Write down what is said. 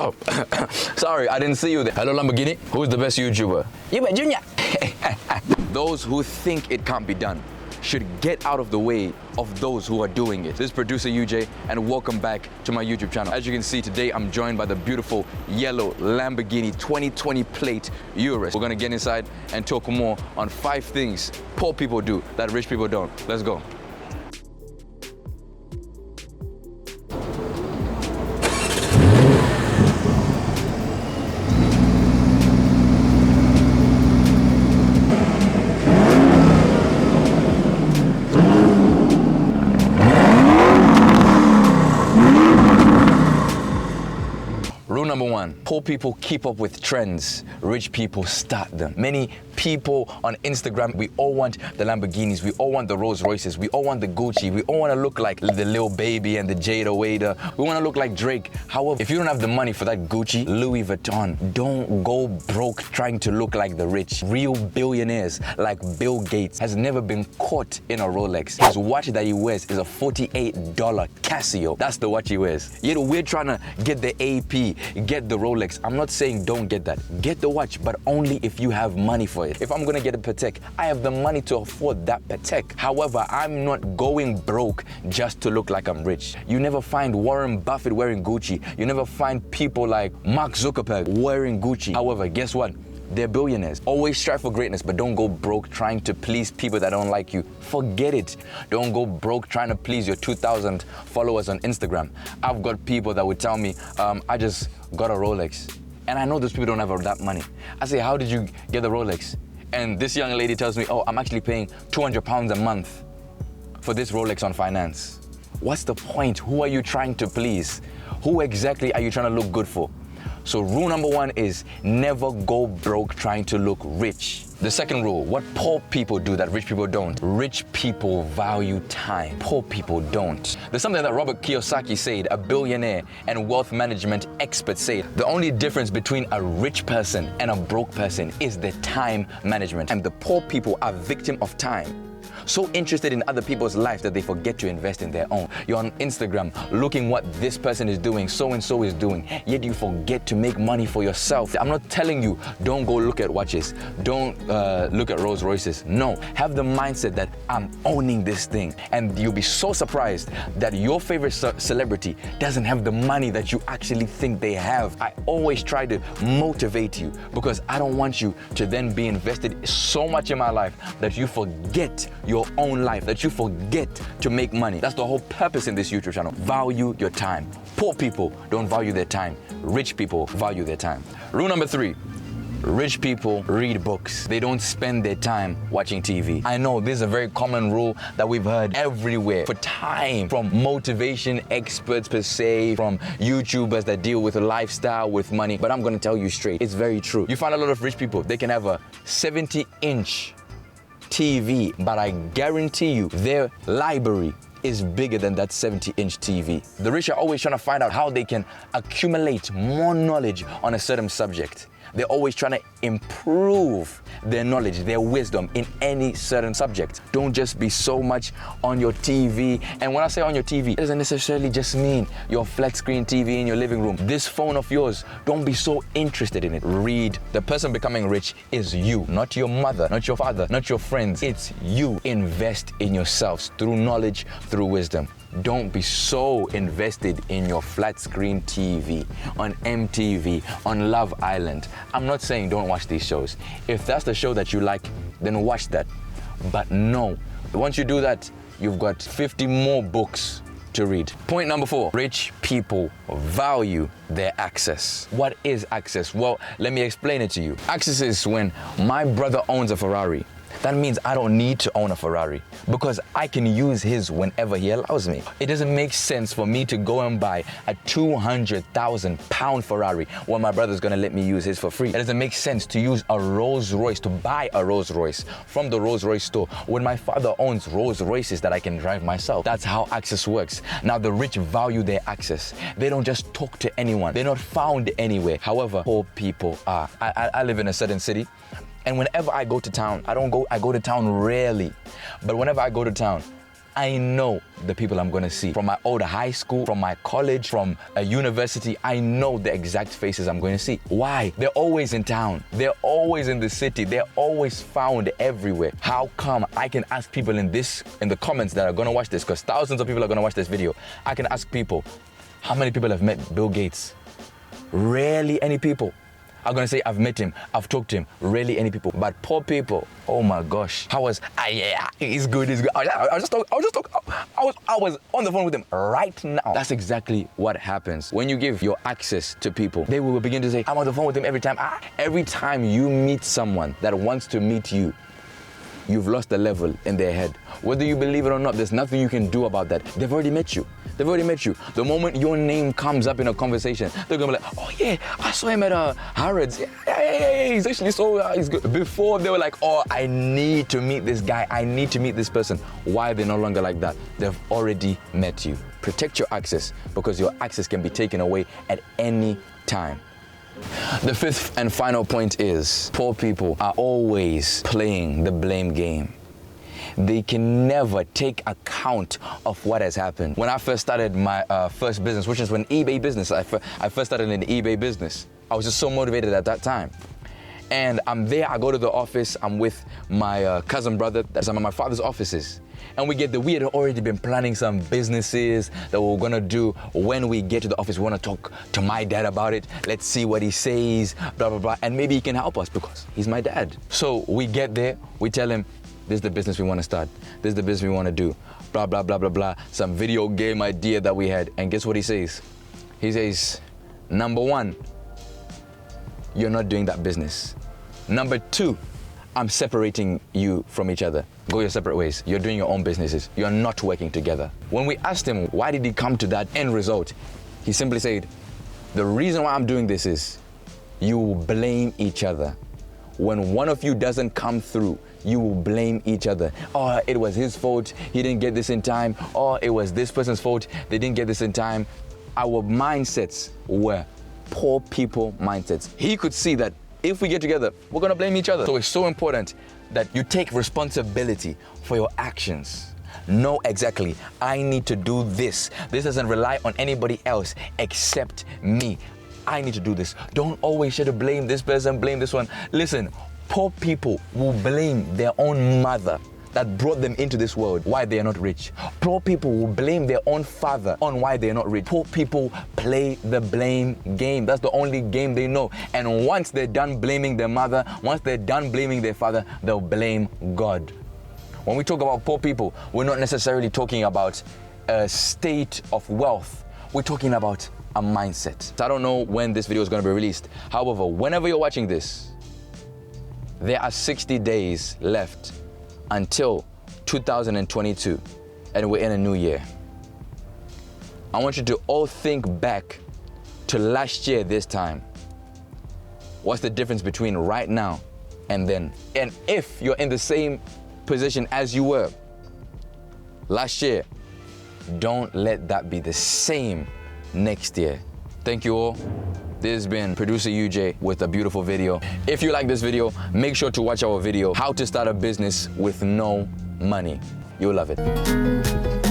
Oh, sorry, I didn't see you there. Hello, Lamborghini. Who's the best YouTuber? You, Junior. Those who think it can't be done should get out of the way of those who are doing it. This is producer UJ, and welcome back to my YouTube channel. As you can see today, I'm joined by the beautiful yellow Lamborghini 2020 plate Urus. We're gonna get inside and talk more on 5 things poor people do that rich people don't. Let's go. Rule number 1, poor people keep up with trends, rich people start them. Many people on Instagram, we all want the Lamborghinis, we all want the Rolls Royces, we all want the Gucci, we all want to look like the Lil Baby and the Jada Wader, we want to look like Drake. However, if you don't have the money for that Gucci, Louis Vuitton, don't go broke trying to look like the rich. Real billionaires like Bill Gates has never been caught in a Rolex. His watch that he wears is a $48 Casio. That's the watch he wears. Yet we're trying to get the AP, get the Rolex. I'm not saying don't get that. Get the watch, but only if you have money for it. If I'm gonna get a Patek, I have the money to afford that Patek. However, I'm not going broke just to look like I'm rich. You never find Warren Buffett wearing Gucci. You never find people like Mark Zuckerberg wearing Gucci. However, guess what? They're billionaires. Always strive for greatness, but don't go broke trying to please people that don't like you. Forget it. Don't go broke trying to please your 2,000 followers on Instagram. I've got people that would tell me, I just got a Rolex. And I know those people don't have that money. I say, how did you get the Rolex? And this young lady tells me, oh, I'm actually paying £200 a month for this Rolex on finance. What's the point? Who are you trying to please? Who exactly are you trying to look good for? So rule number 1 is never go broke trying to look rich. The second rule, what poor people do that rich people don't. Rich people value time. Poor people don't. There's something that Robert Kiyosaki said, a billionaire and wealth management expert said. The only difference between a rich person and a broke person is the time management. And the poor people are victim of time. So interested in other people's lives that they forget to invest in their own. You're on Instagram looking what this person is doing, so and so is doing, yet you forget to make money for yourself. I'm not telling you don't go look at watches, don't look at Rolls Royces. No, have the mindset that I'm owning this thing, and you'll be so surprised that your favorite celebrity doesn't have the money that you actually think they have. I always try to motivate you because I don't want you to then be invested so much in my life that you forget your own life, that you forget to make money. That's the whole purpose in this YouTube channel. Value your time. Poor people don't value their time. Rich people value their time. Rule number 3. Rich people read books. They don't spend their time watching TV. I know this is a very common rule that we've heard everywhere for time, from motivation experts per se, from YouTubers that deal with lifestyle, with money. But I'm gonna tell you straight, it's very true. You find a lot of rich people, they can have a 70-inch TV, but I guarantee you their library is bigger than that 70-inch TV. The rich are always trying to find out how they can accumulate more knowledge on a certain subject. They're always trying to improve their knowledge, their wisdom in any certain subject. Don't just be so much on your TV. And when I say on your TV, it doesn't necessarily just mean your flat screen TV in your living room. This phone of yours, don't be so interested in it. Read. The person becoming rich is you, not your mother, not your father, not your friends. It's you. Invest in yourselves through knowledge, through wisdom. Don't be so invested in your flat screen TV, on MTV, on Love Island. I'm not saying don't watch these shows. If that's the show that you like, then watch that. But no, once you do that, you've got 50 more books to read. Point number 4, rich people value their access. What is access? Well, let me explain it to you. Access is when my brother owns a Ferrari. That means I don't need to own a Ferrari because I can use his whenever he allows me. It doesn't make sense for me to go and buy a £200,000 Ferrari when my brother's gonna let me use his for free. It doesn't make sense to use a Rolls Royce, to buy a Rolls Royce from the Rolls Royce store when my father owns Rolls Royces that I can drive myself. That's how access works. Now the rich value their access. They don't just talk to anyone. They're not found anywhere. However, poor people are. I live in a certain city. And whenever I go to town, I go to town rarely, but whenever I go to town, I know the people I'm gonna see. From my old high school, from my college, from a university, I know the exact faces I'm going to see. Why? They're always in town. They're always in the city. They're always found everywhere. How come? I can ask people in the comments that are gonna watch this, because thousands of people are gonna watch this video. I can ask people, how many people have met Bill Gates? Rarely any people. I'm gonna say I've met him, I've talked to him, rarely any people. But poor people, oh my gosh. Yeah, he's good, he's good. I was on the phone with him right now. That's exactly what happens. When you give your access to people, they will begin to say, I'm on the phone with him every time. Every time you meet someone that wants to meet you, you've lost a level in their head. Whether you believe it or not, there's nothing you can do about that. They've already met you. They've already met you. The moment your name comes up in a conversation, they're gonna be like, oh yeah, I saw him at Harrods. Yeah, he's actually he's good. Before they were like, oh, I need to meet this guy. I need to meet this person. Why they're no longer like that? They've already met you. Protect your access, because your access can be taken away at any time. The fifth and final point is, poor people are always playing the blame game. They can never take account of what has happened. When I first started my first business, which is an eBay business, I first started in the eBay business. I was just so motivated at that time. And I'm there, I go to the office, I'm with my cousin brother, that's some of my father's offices. And we had already been planning some businesses that we're gonna do. When we get to the office, we wanna talk to my dad about it. Let's see what he says, blah, blah, blah. And maybe he can help us because he's my dad. So we get there, we tell him, this is the business we wanna start. This is the business we wanna do. Blah, blah, blah, blah, blah. Some video game idea that we had. And guess what he says? He says, number one, you're not doing that business. Number two, I'm separating you from each other. Go your separate ways. You're doing your own businesses. You're not working together. When we asked him, why did he come to that end result? He simply said, the reason why I'm doing this is you will blame each other. When one of you doesn't come through, you will blame each other. Oh, it was his fault. He didn't get this in time. Oh, it was this person's fault. They didn't get this in time. Our mindsets were poor people mindsets. He could see that if we get together, we're gonna blame each other. So it's so important that you take responsibility for your actions. Know exactly, I need to do this. This doesn't rely on anybody else except me. I need to do this. Don't always try to blame this person, blame this one. Listen, poor people will blame their own mother that brought them into this world why they are not rich. Poor people will blame their own father on why they are not rich. Poor people play the blame game. That's the only game they know. And once they're done blaming their mother, once they're done blaming their father, they'll blame God. When we talk about poor people, we're not necessarily talking about a state of wealth. We're talking about a mindset. I don't know when this video is going to be released. However, whenever you're watching this, there are 60 days left until 2022, and we're in a new year. I want you to all think back to last year this time. What's the difference between right now and then? And if you're in the same position as you were last year, don't let that be the same next year. Thank you all. This has been producer UJ with a beautiful video. If you like this video, make sure to watch our video, How to Start a Business with No Money. You'll love it.